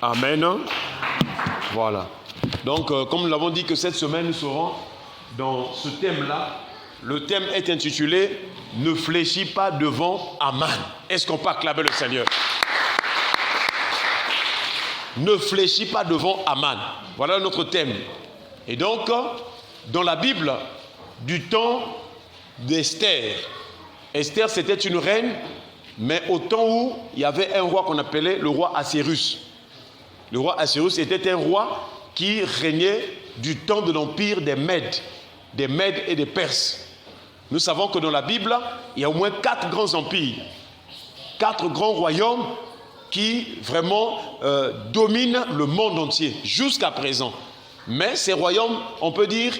Amen. Voilà. Donc, comme nous l'avons dit que cette semaine, nous serons dans ce thème-là. Le thème est intitulé « Ne fléchis pas devant Aman ». Est-ce qu'on peut acclamer le Seigneur? Ne fléchis pas devant Aman. Voilà notre thème. Et donc, dans la Bible, du temps d'Esther, Esther, c'était une reine, mais au temps où il y avait un roi qu'on appelait le roi Assyrus. Le roi Assyrus était un roi qui régnait du temps de l'empire des Mèdes et des Perses. Nous savons que dans la Bible, il y a au moins 4 grands empires, 4 grands royaumes qui vraiment dominent le monde entier jusqu'à présent. Mais ces royaumes, on peut dire,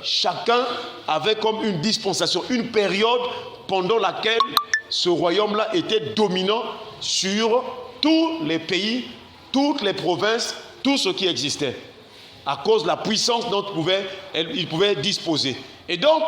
chacun avait comme une dispensation, une période pendant laquelle ce royaume-là était dominant sur tous les pays, toutes les provinces, tout ce qui existait, à cause de la puissance dont il pouvait disposer. Et donc,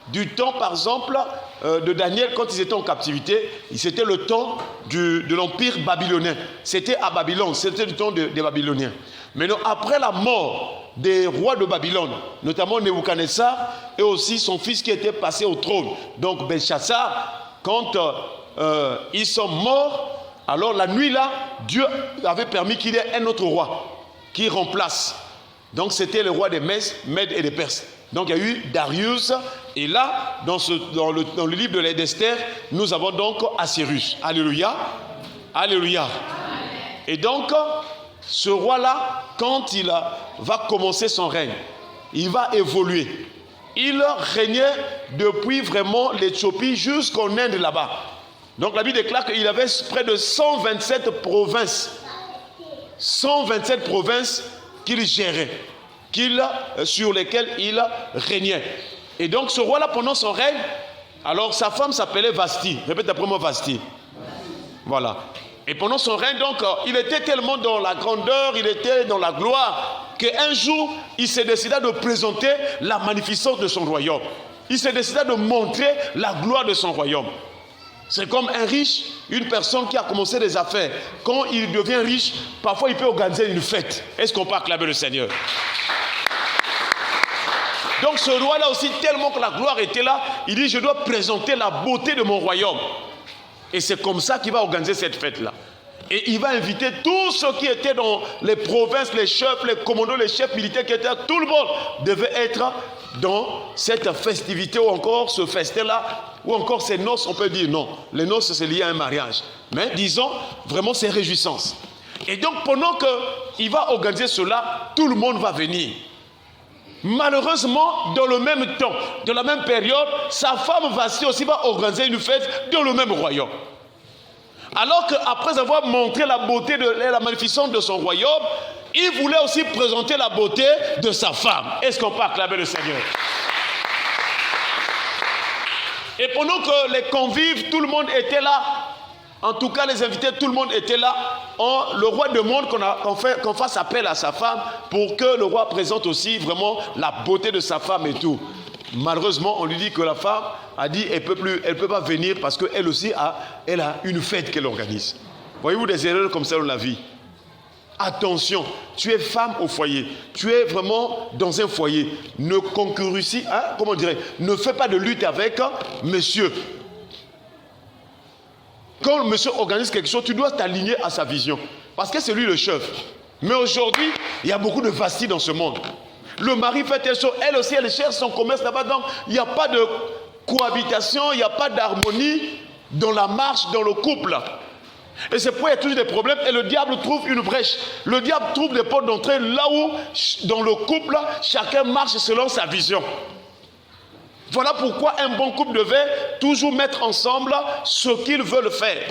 du temps, par exemple, de Daniel, quand ils étaient en captivité, c'était le temps de l'empire babylonien. C'était à Babylone, c'était le temps des Babyloniens. Maintenant, après la mort des rois de Babylone, notamment Nebuchadnezzar, et aussi son fils qui était passé au trône, donc Belshazzar, quand ils sont morts, alors la nuit là, Dieu avait permis qu'il y ait un autre roi qui remplace. Donc c'était le roi des Mèdes et des Perses. Donc il y a eu Darius, et là, dans le livre de d'Esther, nous avons donc Assyrus. Alléluia. Alléluia. Amen. Et donc, ce roi-là, quand il va commencer son règne, il va évoluer. Il régnait depuis vraiment l'Éthiopie jusqu'en Inde là-bas. Donc la Bible déclare qu'il avait près de 127 provinces. 127 provinces qu'il gérait, sur lesquelles il régnait. Et donc ce roi-là, pendant son règne, alors sa femme s'appelait Vashti. Répète après moi, Vashti. Voilà. Et pendant son règne, donc, il était tellement dans la grandeur, il était dans la gloire, qu'un jour, il s'est décidé de présenter la magnificence de son royaume. Il s'est décidé de montrer la gloire de son royaume. C'est comme un riche, une personne qui a commencé des affaires. Quand il devient riche, parfois il peut organiser une fête. Est-ce qu'on peut acclamer le Seigneur? Donc ce roi-là aussi, tellement que la gloire était là, il dit, je dois présenter la beauté de mon royaume. Et c'est comme ça qu'il va organiser cette fête-là. Et il va inviter tous ceux qui étaient dans les provinces, les chefs, les commandos, les chefs militaires qui étaient là. Tout le monde devait être dans cette festivité ou encore ce festin-là, ou encore ces noces, on peut dire non. Les noces, c'est lié à un mariage. Mais disons, vraiment, c'est réjouissance. Et donc, pendant qu'il va organiser cela, tout le monde va venir. Malheureusement, dans le même temps, dans la même période, sa femme Vashti aussi va organiser une fête dans le même royaume. Alors qu'après avoir montré la beauté et la magnificence de son royaume, il voulait aussi présenter la beauté de sa femme. Est-ce qu'on peut acclamer le Seigneur? Et pendant que les convives, tout le monde était là, en tout cas les invités, tout le monde était là, le roi demande qu'on fasse appel à sa femme pour que le roi présente aussi vraiment la beauté de sa femme et tout. Malheureusement, on lui dit que la femme a dit qu'elle ne peut pas venir parce qu'elle aussi elle a une fête qu'elle organise. Voyez-vous des erreurs comme ça dans la vie? Attention, tu es femme au foyer, tu es vraiment dans un foyer. Ne concurrencie, ne fais pas de lutte avec monsieur. Quand monsieur organise quelque chose, tu dois t'aligner à sa vision. Parce que c'est lui le chef. Mais aujourd'hui, il y a beaucoup de Vashti dans ce monde. Le mari fait telle chose, elle aussi, elle cherche son commerce là-bas. Donc, il n'y a pas de cohabitation, il n'y a pas d'harmonie dans la marche, dans le couple. Et c'est pourquoi il y a toujours des problèmes. Et le diable trouve une brèche. Le diable trouve des portes d'entrée là où, dans le couple, chacun marche selon sa vision. Voilà pourquoi un bon couple devait toujours mettre ensemble ce qu'ils veulent faire.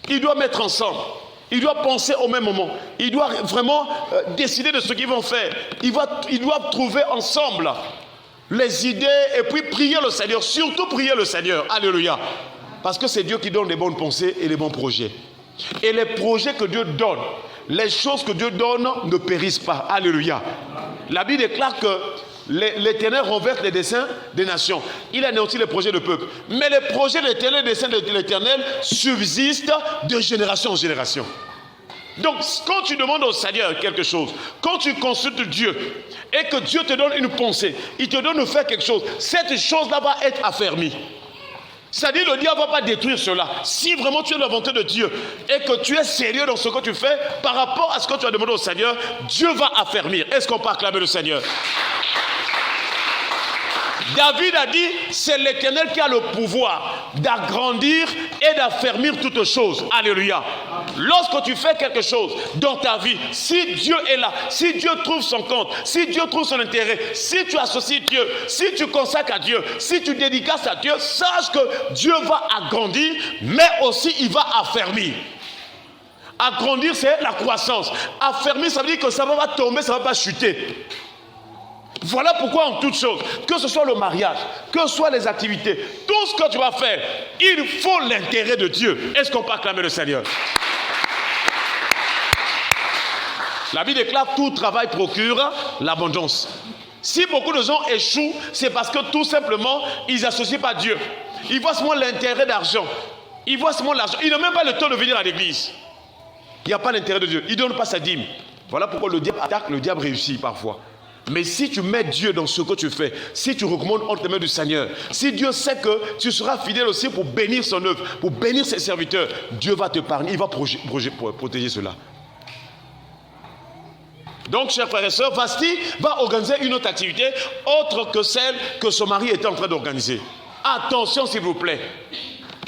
Ils doivent mettre ensemble. Ils doivent penser au même moment. Ils doivent vraiment décider de ce qu'ils vont faire. Ils doivent trouver ensemble les idées et puis prier le Seigneur. Surtout prier le Seigneur. Alléluia. Parce que c'est Dieu qui donne les bonnes pensées et les bons projets. Et les projets que Dieu donne, les choses que Dieu donne ne périssent pas. Alléluia. La Bible déclare que l'Éternel renverse les desseins des nations. Il anéantit les projets du peuple. Mais les projets de l'Éternel, les desseins de l'Éternel subsistent de génération en génération. Donc, quand tu demandes au Seigneur quelque chose, quand tu consultes Dieu et que Dieu te donne une pensée, il te donne de faire quelque chose, cette chose-là va être affermie. C'est-à-dire le diable ne va pas détruire cela. Si vraiment tu es la volonté de Dieu et que tu es sérieux dans ce que tu fais par rapport à ce que tu as demandé au Seigneur, Dieu va affermir. Est-ce qu'on peut acclamer le Seigneur? David a dit, c'est l'Éternel qui a le pouvoir d'agrandir et d'affermir toutes choses. Alléluia. Lorsque tu fais quelque chose dans ta vie, si Dieu est là, si Dieu trouve son compte, si Dieu trouve son intérêt, si tu associes Dieu, si tu consacres à Dieu, si tu dédicaces à Dieu, sache que Dieu va agrandir, mais aussi il va affermir. Agrandir, c'est la croissance. Affermir, ça veut dire que ça ne va pas tomber, ça ne va pas chuter. Voilà pourquoi en toutes choses, que ce soit le mariage, que ce soit les activités, tout ce que tu vas faire, il faut l'intérêt de Dieu. Est-ce qu'on peut acclamer le Seigneur? La Bible déclare tout travail procure l'abondance. Si beaucoup de gens échouent, c'est parce que tout simplement, ils n'associent pas Dieu. Ils voient seulement l'intérêt d'argent. Ils voient seulement l'argent. Ils n'ont même pas le temps de venir à l'église. Il n'y a pas l'intérêt de Dieu. Ils ne donnent pas sa dîme. Voilà pourquoi le diable attaque, le diable réussit parfois. Mais si tu mets Dieu dans ce que tu fais, si tu recommandes entre les mains du Seigneur, si Dieu sait que tu seras fidèle aussi pour bénir son œuvre, pour bénir ses serviteurs, Dieu va te parler, il va protéger cela. Donc, chers frères et sœurs, Vasti va organiser une autre activité autre que celle que son mari était en train d'organiser. Attention, s'il vous plaît.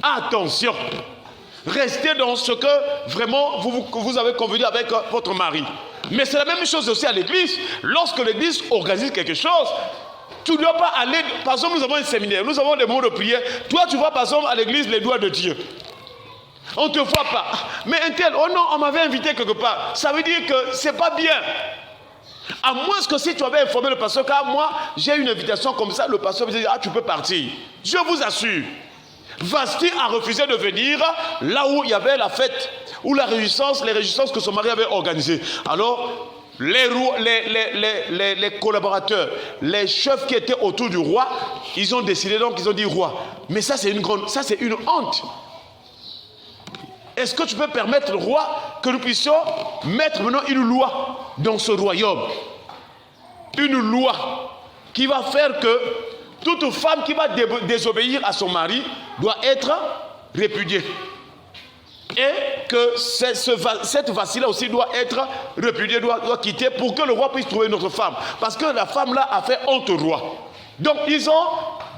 Attention. Restez dans ce que vraiment vous avez convenu avec votre mari. Mais c'est la même chose aussi à l'église. Lorsque l'église organise quelque chose, tu ne dois pas aller... Par exemple, nous avons un séminaire, nous avons des moments de prière. Toi, tu vois par exemple à l'église les doigts de Dieu. On ne te voit pas. Mais un tel, oh non, on m'avait invité quelque part. Ça veut dire que ce n'est pas bien. À moins que si tu avais informé le pasteur, car moi, j'ai une invitation comme ça, le pasteur me dit, ah, tu peux partir. Je vous assure. Vasti a refusé de venir là où il y avait la fête, ou les réjouissances que son mari avait organisées. Alors, les collaborateurs, les chefs qui étaient autour du roi, ils ont décidé donc, ils ont dit roi. Mais ça c'est une honte. Est-ce que tu peux permettre, le roi, que nous puissions mettre maintenant une loi dans ce royaume? Une loi qui va faire que toute femme qui va désobéir à son mari doit être répudiée. Et que cette Vasti-là aussi doit être répudiée, doit quitter pour que le roi puisse trouver une autre femme. Parce que la femme-là a fait honte au roi. Donc ils ont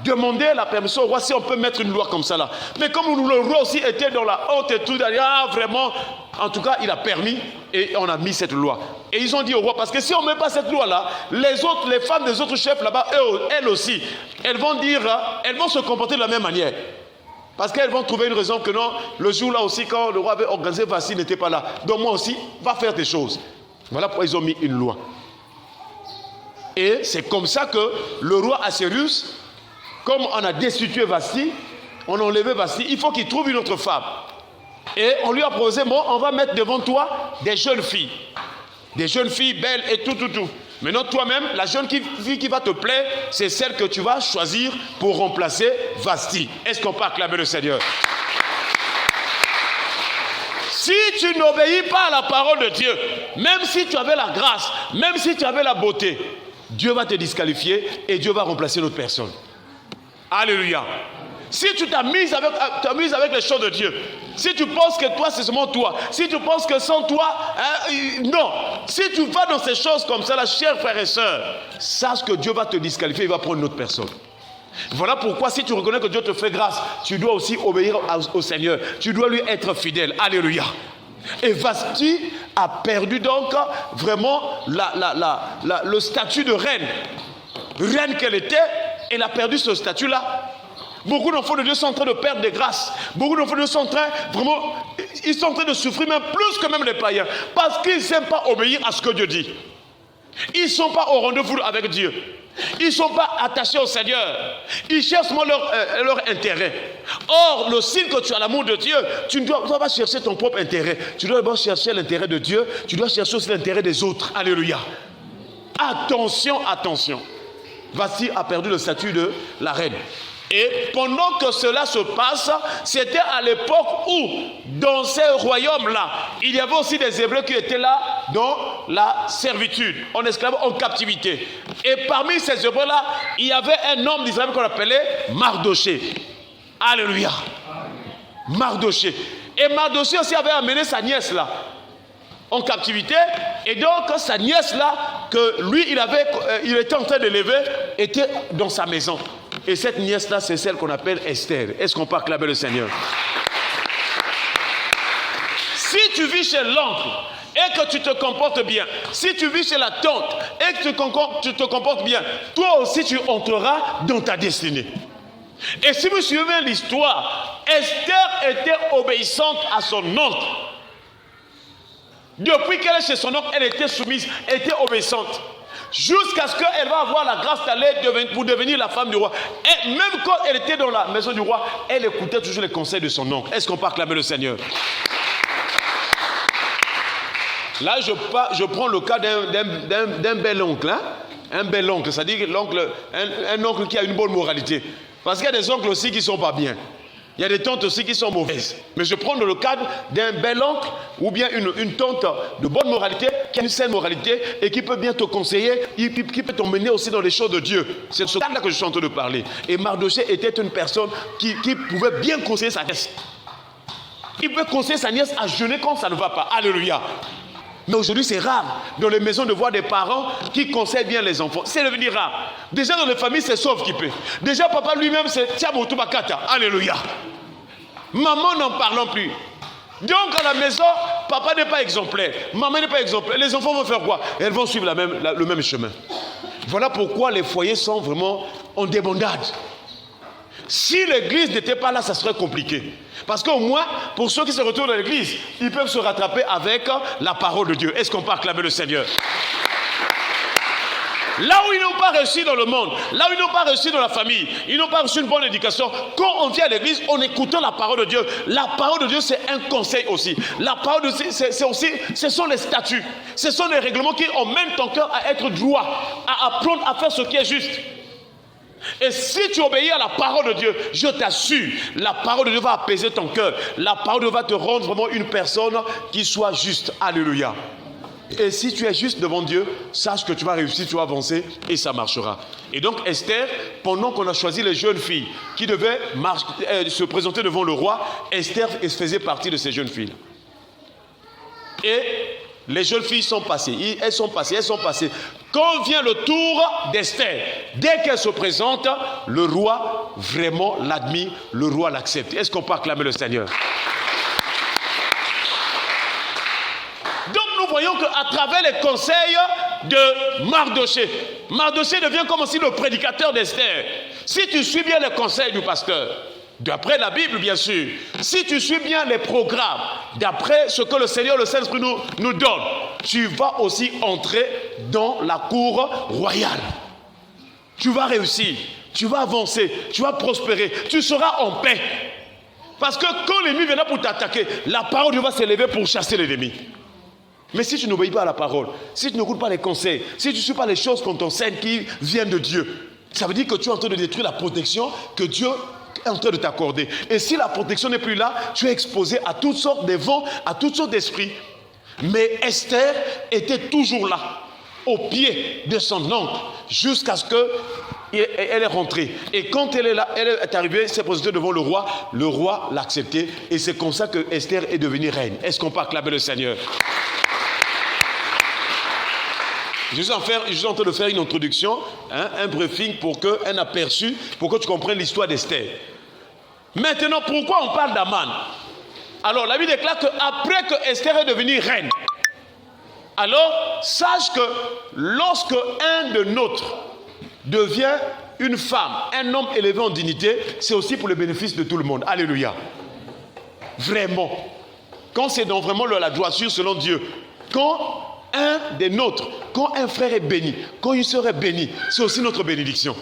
demandé la permission au roi si on peut mettre une loi comme ça là. Mais comme le roi aussi était dans la honte et tout, il a dit, ah vraiment, en tout cas il a permis et on a mis cette loi. Et ils ont dit au roi, parce que si on ne met pas cette loi là, les femmes des autres chefs là-bas, elles aussi, elles vont se comporter de la même manière. Parce qu'elles vont trouver une raison que non, le jour là aussi quand le roi avait organisé, Vasti n'était pas là. Donc moi aussi, va faire des choses. Voilà pourquoi ils ont mis une loi. Et c'est comme ça que le roi Assuérus, comme on a destitué Vasti, on a enlevé Vasti, il faut qu'il trouve une autre femme. Et on lui a proposé, bon, on va mettre devant toi des jeunes filles. Des jeunes filles belles et tout. Maintenant, toi-même, la jeune fille qui va te plaire, c'est celle que tu vas choisir pour remplacer Vasti. Est-ce qu'on peut acclamer le Seigneur? Si tu n'obéis pas à la parole de Dieu, même si tu avais la grâce, même si tu avais la beauté, Dieu va te disqualifier et Dieu va remplacer l'autre personne. Alléluia. Si tu t'amuses avec les choses de Dieu, si tu penses que toi c'est seulement toi, si tu penses que sans toi, non. Si tu vas dans ces choses comme ça, là, chers frères et sœurs, sache que Dieu va te disqualifier, il va prendre une autre personne. Voilà pourquoi si tu reconnais que Dieu te fait grâce, tu dois aussi obéir au Seigneur. Tu dois lui être fidèle. Alléluia. Et Vasti a perdu donc vraiment le statut de reine. Reine qu'elle était, elle a perdu ce statut-là. Beaucoup d'enfants de Dieu sont en train de perdre des grâces. Beaucoup d'enfants de Dieu sont en train, vraiment, ils sont en train de souffrir même plus que même les païens. Parce qu'ils n'aiment pas obéir à ce que Dieu dit. Ils ne sont pas au rendez-vous avec Dieu. Ils ne sont pas attachés au Seigneur. Ils cherchent leur intérêt. Or, le signe que tu as l'amour de Dieu, tu ne dois pas chercher ton propre intérêt. Tu dois d'abord chercher l'intérêt de Dieu. Tu dois chercher aussi l'intérêt des autres. Alléluia. Attention, attention. Vasti a perdu le statut de la reine. Et pendant que cela se passe, c'était à l'époque où, dans ces royaumes-là, il y avait aussi des Hébreux qui étaient là dans la servitude, en esclavage, en captivité. Et parmi ces Hébreux-là, il y avait un homme d'Israël qu'on appelait Mardoché. Alléluia. Mardoché. Et Mardoché aussi avait amené sa nièce là, en captivité. Et donc, sa nièce là, que lui, il était en train d'élever, était dans sa maison. Et cette nièce-là, c'est celle qu'on appelle Esther. Est-ce qu'on peut acclamer le Seigneur? Si tu vis chez l'oncle et que tu te comportes bien, si tu vis chez la tante et que tu te comportes bien, toi aussi tu entreras dans ta destinée. Et si vous suivez l'histoire, Esther était obéissante à son oncle. Depuis qu'elle est chez son oncle, elle était soumise, elle était obéissante. Jusqu'à ce qu'elle va avoir la grâce d'aller pour devenir la femme du roi. Et même quand elle était dans la maison du roi, elle écoutait toujours les conseils de son oncle. Est-ce qu'on peut acclamer le Seigneur? Là, je prends le cas d'un bel oncle. Hein? Un bel oncle, c'est-à-dire un oncle qui a une bonne moralité. Parce qu'il y a des oncles aussi qui ne sont pas bien. Il y a des tantes aussi qui sont mauvaises. Mais je prends dans le cadre d'un bel oncle ou bien une tante de bonne moralité, qui a une saine moralité et qui peut bien te conseiller, qui peut t'emmener aussi dans les choses de Dieu. C'est de ce cadre-là que je suis en train de parler. Et Mardoché était une personne qui pouvait bien conseiller sa nièce. Il peut conseiller sa nièce à jeûner quand ça ne va pas. Alléluia. Mais aujourd'hui, c'est rare dans les maisons de voir des parents qui conseillent bien les enfants. C'est devenu rare. Déjà dans les familles, c'est sauf qui peut. Déjà, papa lui-même, c'est Tiabotou Bakata. Alléluia. Maman, n'en parlons plus. Donc, à la maison, papa n'est pas exemplaire. Maman n'est pas exemplaire. Les enfants vont faire quoi? Elles vont suivre le même chemin. Voilà pourquoi les foyers sont vraiment en débandade. Si l'église n'était pas là, ça serait compliqué. Parce qu'au moins, pour ceux qui se retrouvent dans l'église, ils peuvent se rattraper avec la parole de Dieu. Est-ce qu'on peut acclamer le Seigneur? Là où ils n'ont pas réussi dans le monde, là où ils n'ont pas réussi dans la famille, ils n'ont pas reçu une bonne éducation, quand on vient à l'église, on écoute la parole de Dieu. La parole de Dieu, c'est un conseil aussi. La parole de Dieu, c'est aussi, ce sont les statuts. Ce sont les règlements qui emmènent ton cœur à être droit, à apprendre à faire ce qui est juste. Et si tu obéis à la parole de Dieu, je t'assure, la parole de Dieu va apaiser ton cœur. La parole de Dieu va te rendre vraiment une personne qui soit juste. Alléluia. Et si tu es juste devant Dieu, sache que tu vas réussir, tu vas avancer et ça marchera. Et donc Esther, pendant qu'on a choisi les jeunes filles qui devaient se présenter devant le roi, Esther faisait partie de ces jeunes filles. Et les jeunes filles sont passées, elles sont passées. Quand vient le tour d'Esther, dès qu'elle se présente, le roi vraiment l'admire, le roi l'accepte. Est-ce qu'on peut acclamer le Seigneur? Donc nous voyons qu'à travers les conseils de Mardoché, Mardoché devient comme aussi le prédicateur d'Esther. Si tu suis bien les conseils du pasteur, d'après la Bible bien sûr, si tu suis bien les programmes, d'après ce que le Seigneur, le Saint-Esprit nous donne, tu vas aussi entrer dans la cour royale. Tu vas réussir, tu vas avancer, tu vas prospérer, tu seras en paix. Parce que quand l'ennemi viendra pour t'attaquer, la parole de Dieu va s'élever pour chasser l'ennemi. Mais si tu n'obéis pas à la parole, si tu n'écoutes pas les conseils, si tu ne suis pas les choses qu'on t'enseigne qui viennent de Dieu, ça veut dire que tu es en train de détruire la protection que Dieu est en train de t'accorder. Et si la protection n'est plus là, tu es exposé à toutes sortes de vents, à toutes sortes d'esprits. Mais Esther était toujours là, au pied de son oncle, jusqu'à ce qu'elle est rentrée. Et quand elle est là, elle est arrivée, elle s'est présentée devant le roi l'a acceptée. Et c'est comme ça que Esther est devenue reine. Est-ce qu'on peut acclamer le Seigneur? Je suis en train de faire une introduction, un briefing un aperçu, pour que tu comprennes l'histoire d'Esther. Maintenant, pourquoi on parle d'Aman? Alors, la Bible déclare qu'après que Esther est devenue reine, alors, sache que lorsque un de nôtres devient une femme, un homme élevé en dignité, c'est aussi pour le bénéfice de tout le monde. Alléluia. Vraiment. Quand c'est dans vraiment la droiture selon Dieu, quand un des nôtres, quand un frère est béni, quand une sœur est bénie, c'est aussi notre bénédiction.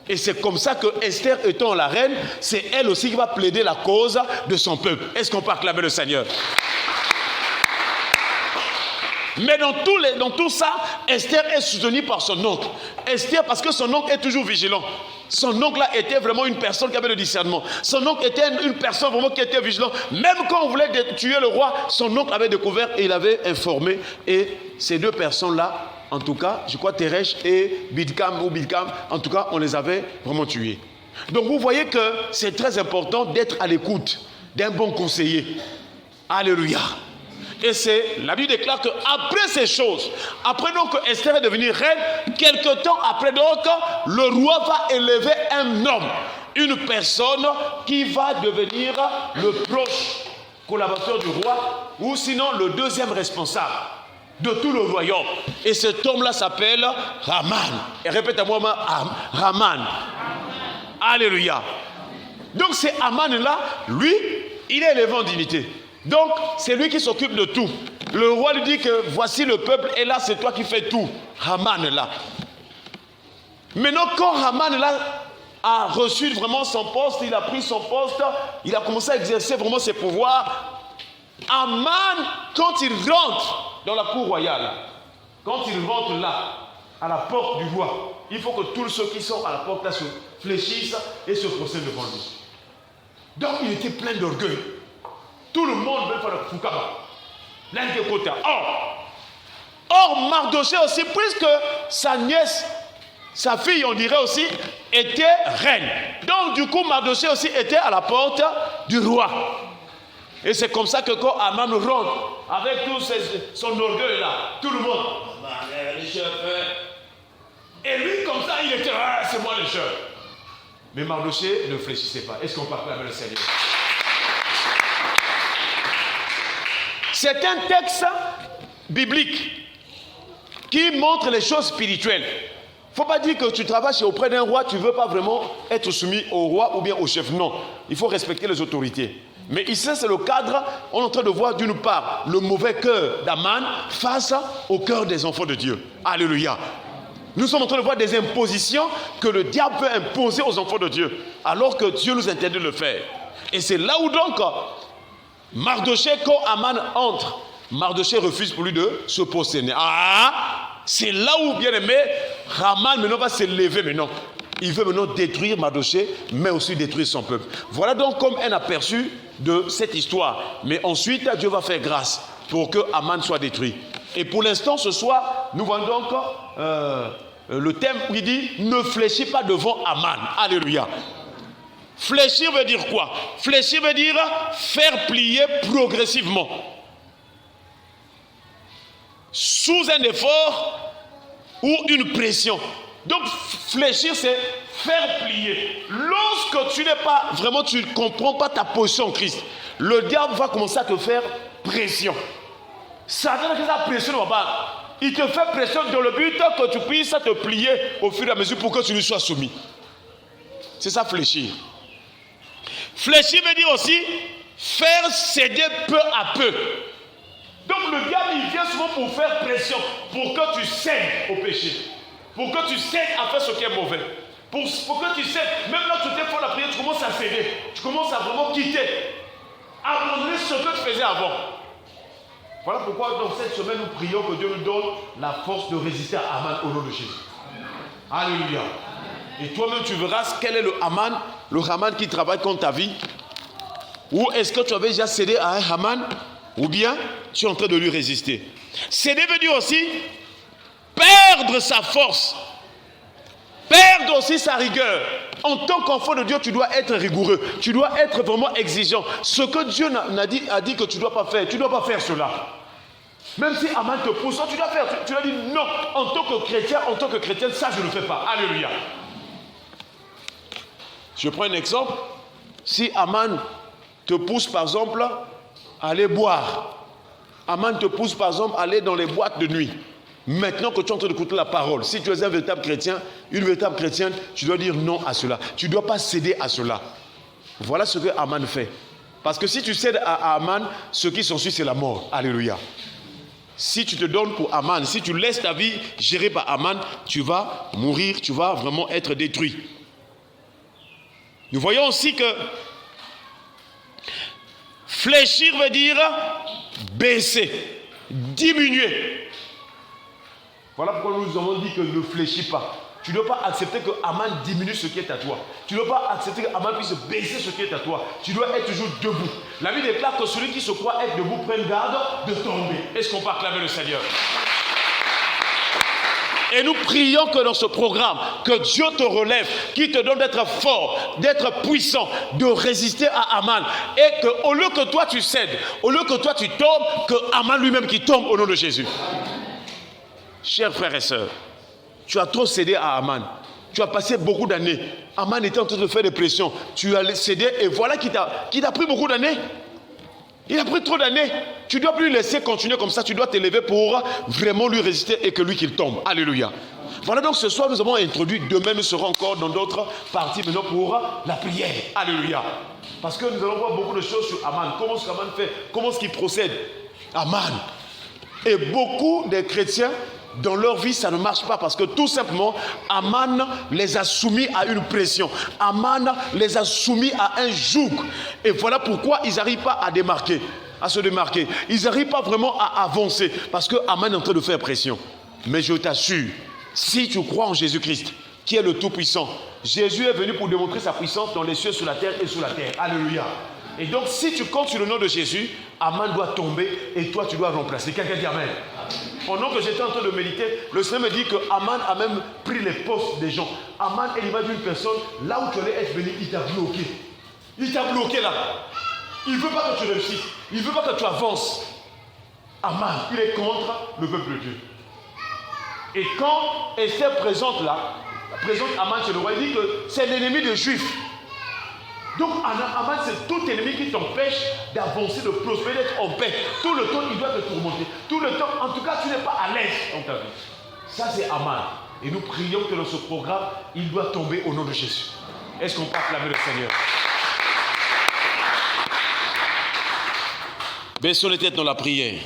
Et c'est comme ça que Esther, étant la reine, c'est elle aussi qui va plaider la cause de son peuple. Est-ce qu'on peut acclamer le Seigneur? Mais dans tout ça, Esther est soutenue par son oncle. Esther, parce que son oncle est toujours vigilant. Son oncle là était vraiment une personne qui avait le discernement. Son oncle était une personne vraiment qui était vigilante. Même quand on voulait tuer le roi, son oncle avait découvert et il avait informé. Et ces deux personnes-là, en tout cas, je crois Teresh et Bidkam, en tout cas, on les avait vraiment tués. Donc vous voyez que c'est très important d'être à l'écoute d'un bon conseiller. Alléluia. Et la Bible déclare qu'après ces choses, après donc que Esther est devenue reine, quelque temps après donc, le roi va élever un homme, une personne qui va devenir le proche collaborateur du roi, ou sinon le deuxième responsable de tout le royaume. Et cet homme-là s'appelle Haman. Et répète-moi, Haman. Alléluia. Donc c'est Haman-là, lui, il est élevé en dignité. Donc, c'est lui qui s'occupe de tout. Le roi lui dit que voici le peuple et là, c'est toi qui fais tout. Haman là. Maintenant, quand Haman là a reçu vraiment son poste, il a pris son poste, il a commencé à exercer vraiment ses pouvoirs. Haman, quand il rentre dans la cour royale, quand il rentre là, à la porte du roi, il faut que tous ceux qui sont à la porte là se fléchissent et se procèdent devant lui. Donc, il était plein d'orgueil. Tout le monde veut faire le Fukaba. L'un des côtés. Or, Mardoché aussi, puisque sa nièce, sa fille, on dirait aussi, était reine. Donc, du coup, Mardoché aussi était à la porte du roi. Et c'est comme ça que quand Haman rentre, avec tout son orgueil là, tout le monde, les chefs. Et lui, comme ça, il était, c'est moi le chef. Mais Mardoché ne fléchissait pas. Est-ce qu'on peut appeler le Seigneur? C'est un texte biblique qui montre les choses spirituelles. Il ne faut pas dire que tu travailles auprès d'un roi, tu ne veux pas vraiment être soumis au roi ou bien au chef. Non, il faut respecter les autorités. Mais ici, c'est le cadre, on est en train de voir d'une part le mauvais cœur d'Aman face au cœur des enfants de Dieu. Alléluia. Nous sommes en train de voir des impositions que le diable peut imposer aux enfants de Dieu, alors que Dieu nous interdit de le faire. Et c'est là où donc Mardoché, quand Haman entre, Mardoché refuse pour lui de se prosterner. C'est là où, bien aimé, Haman maintenant va se lever maintenant. Il veut maintenant détruire Mardoché, mais aussi détruire son peuple. Voilà donc comme un aperçu de cette histoire. Mais ensuite, Dieu va faire grâce pour que Haman soit détruit. Et pour l'instant, ce soir, nous voyons donc le thème où il dit « Ne fléchis pas devant Haman ». Alléluia. Fléchir veut dire quoi? Fléchir veut dire faire plier progressivement. Sous un effort ou une pression. Donc fléchir, c'est faire plier. Lorsque tu n'es pas, vraiment tu ne comprends pas ta position en Christ, le diable va commencer à te faire pression. Satan fait sa pression, il te fait pression dans le but que tu puisses te plier au fur et à mesure pour que tu lui sois soumis. C'est ça fléchir. Fléchir veut dire aussi faire céder peu à peu. Donc le diable il vient souvent pour faire pression, pour que tu cèdes au péché, pour que tu cèdes à faire ce qui est mauvais, pour que tu cèdes, même là tu t'es fait la prière, tu commences à céder, tu commences à vraiment quitter, abandonner ce que tu faisais avant. Voilà pourquoi dans cette semaine nous prions que Dieu nous donne la force de résister à Haman au nom de Jésus. Alléluia. Et toi-même tu verras quel est le Haman qui travaille contre ta vie. Ou est-ce que tu avais déjà cédé à un Haman, ou bien tu es en train de lui résister. Céder veut dire aussi perdre sa force, perdre aussi sa rigueur. En tant qu'enfant de Dieu, tu dois être rigoureux, tu dois être vraiment exigeant. Ce que Dieu a dit que tu ne dois pas faire, tu ne dois pas faire cela. Même si Haman te pousse, tu dois faire. Tu dois dire non, en tant que chrétienne, ça je ne le fais pas. Alléluia. Je prends un exemple. Si Haman te pousse par exemple à aller boire, Haman te pousse par exemple à aller dans les boîtes de nuit. Maintenant que tu es en train d'écouter la parole, si tu es un véritable chrétien, une véritable chrétienne, tu dois dire non à cela. Tu ne dois pas céder à cela. Voilà ce que Haman fait. Parce que si tu cèdes à Haman, ce qui s'ensuit, c'est la mort. Alléluia. Si tu te donnes pour Haman, si tu laisses ta vie gérée par Haman, tu vas mourir, tu vas vraiment être détruit. Nous voyons aussi que fléchir veut dire baisser. diminuer. Voilà pourquoi nous avons dit que ne fléchis pas. Tu ne dois pas accepter que Aman diminue ce qui est à toi. Tu ne dois pas accepter que Aman puisse baisser ce qui est à toi. Tu dois être toujours debout. La Bible déclare que celui qui se croit être debout prenne garde de tomber. Est-ce qu'on peut acclamer le Seigneur? Et nous prions que dans ce programme, que Dieu te relève, qu'il te donne d'être fort, d'être puissant, de résister à Aman. Et qu'au lieu que toi tu cèdes, au lieu que toi tu tombes, que Aman lui-même qui tombe au nom de Jésus. Chers frères et sœurs, tu as trop cédé à Aman. Tu as passé beaucoup d'années. Aman était en train de faire des pressions. Tu as cédé et voilà qu'il t'a pris beaucoup d'années. Il a pris trop d'années. Tu ne dois plus laisser continuer comme ça. Tu dois t'élever pour vraiment lui résister et que lui qu'il tombe. Alléluia. Voilà donc ce soir nous avons introduit. Demain nous serons encore dans d'autres parties maintenant pour la prière. Alléluia. Parce que nous allons voir beaucoup de choses sur Aman. Comment ce qu'Aman fait? Comment est-ce qu'il procède? Aman. Et beaucoup de chrétiens, dans leur vie, ça ne marche pas parce que tout simplement, Aman les a soumis à une pression. Aman les a soumis à un joug. Et voilà pourquoi ils n'arrivent pas à se démarquer. Ils n'arrivent pas vraiment à avancer parce que Aman est en train de faire pression. Mais je t'assure, si tu crois en Jésus-Christ, qui est le Tout-Puissant, Jésus est venu pour démontrer sa puissance dans les cieux, sur la terre et sous la terre. Alléluia. Et donc, si tu comptes sur le nom de Jésus, Aman doit tomber et toi, tu dois remplacer. Quelqu'un dit Amen. Pendant que j'étais en train de méditer, le Seigneur me dit que Aman a même pris les postes des gens. Aman est l'image d'une personne, là où tu allais être béni, il t'a bloqué. Il t'a bloqué là. Il ne veut pas que tu réussisses. Il ne veut pas que tu avances. Aman, il est contre le peuple de Dieu. Et quand Esther présente Aman chez le roi, il dit que c'est l'ennemi des Juifs. Donc Aman, c'est tout ennemi qui t'empêche d'avancer, de prospérer, d'être en paix. Tout le temps, il doit te tourmenter. Tout le temps, en tout cas, tu n'es pas à l'aise dans ta vie. Ça, c'est Aman. Et nous prions que dans ce programme, il doit tomber au nom de Jésus. Est-ce qu'on peut acclamer le Seigneur? Baissons les têtes dans la prière.